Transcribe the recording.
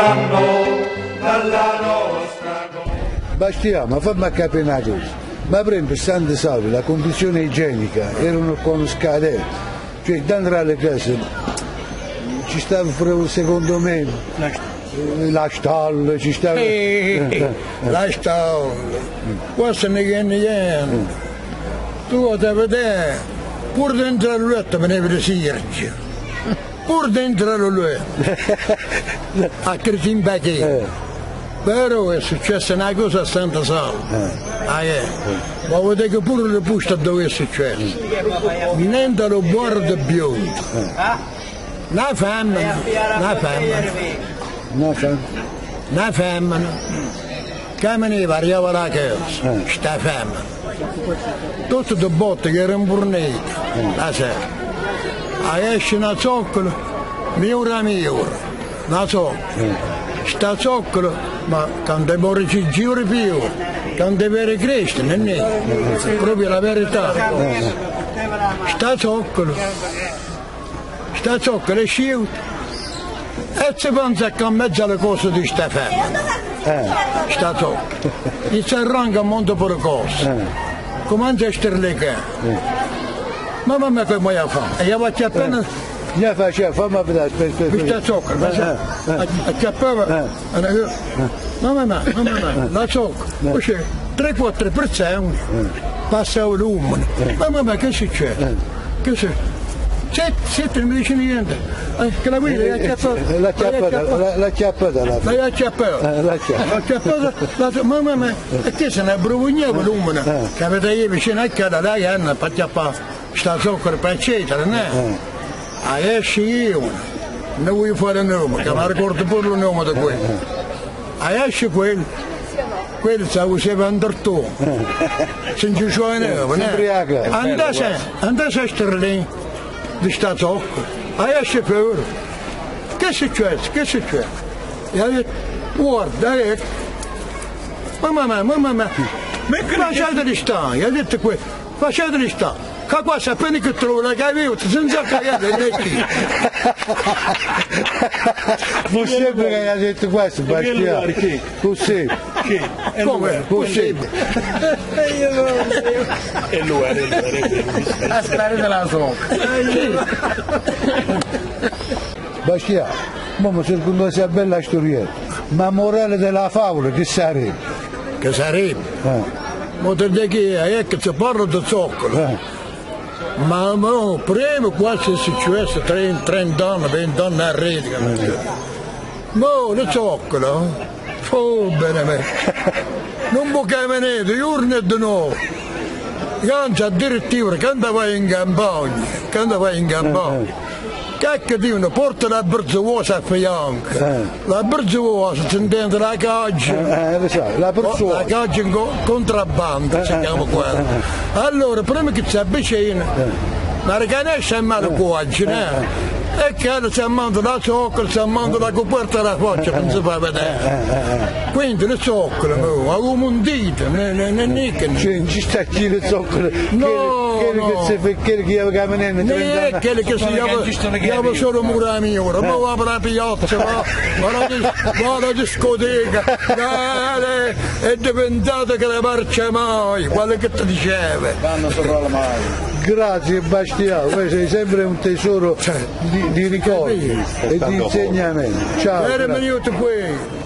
lontano dalla nostra cosa. Bastiamo, fammi capire una cosa, ma prima per Santa Salve la condizione igienica erano con scadente, cioè dentro alle case ci stava secondo me la stalla, ci stava... la stalla, questo ne che niente, tu devi vedere, pur dentro la letto veniva di Sirgia, pur dentro la letto, a Cristimbacchia. Però è successa una cosa a Santa Salva, ma vedete che pure le poste dove è successo, niente lo guardo biondo, una femmina, che veniva, arrivava la casa, sta femmina, tutte le botte che erano fornite, la sera, esce una zoccola, miura, una zoccola. Sta zoccolo, ma quando muore ci giro più, quando è vero Cristo, non è proprio la verità. Sta zoccolo è sciuto e si pensa che in mezzo alle cose di sta femmina, sta zoccolo, e si arranca un mondo per cose, comincia a sterlicare. Ma mamma che mi ha fatto? E io faccio appena... Ne faceva, fammi vedere, questa zoccolo, acchiappava, mamma, la zoccolo, poi c'è 3-4 persone, passava l'uomo, mamma che succede? Che succede? Sette, non mi dice niente, che la guida l'ha acchiappata, mamma, e che se ne abrugnava l'uomo, che avete io vicino a casa, lei hanno per acchiappare sta zoccolo per eccetera, no? Esce io, non voglio fare nome, che mi ricordo pure il nome di quello. Esce quello si usava andare senza suonare nome. Andasse a Sterling, di sta zoccola, esce fuori. Che succede? E ha detto, guarda, ecco, mamma, lasciateli stare, gli ha detto quello, lasciateli stare. Che qua sapete che trovo la caviuta senza cagare le chi. Non sempre che hai detto questo, Bastiano. Così. Come? Così. E lui era Aspettare della socca. Bastiano, ma secondo me sia bella storietta, ma morale della favola che sarebbe? Che sarebbe? Ma te dico che è che si parla di zoccolo. Ma prima quasi è successo 30 anni, 20 anni a rete. Ma le zoccolo, bene, non può camminare, giorno e di nuovo. Quando addirittura, quando vai in campagna, che dicono, porta la berzuosa a fianco. La berzuosa si intende la caggia. La caggia in contrabbando, si chiama quella. Allora, prima che si avvicina, la ricanesce è male cuoce, e che si ammanda la zoccola, si ammanda la coperta della faccia, non si fa vedere. Quindi le zoccole, avevo un dito, non ci sta chi le zoccole? No, che chiama camminando 30 anni? Quelli che si chiama solo mura mia ora, ma va per la piazza, va alla discoteca, è diventato che le marcia mai, quello che ti diceva. Vanno sopra la mano. Grazie Bastiano, sei sempre un tesoro di ricordi e di insegnamenti. Ciao. Era venuto qui.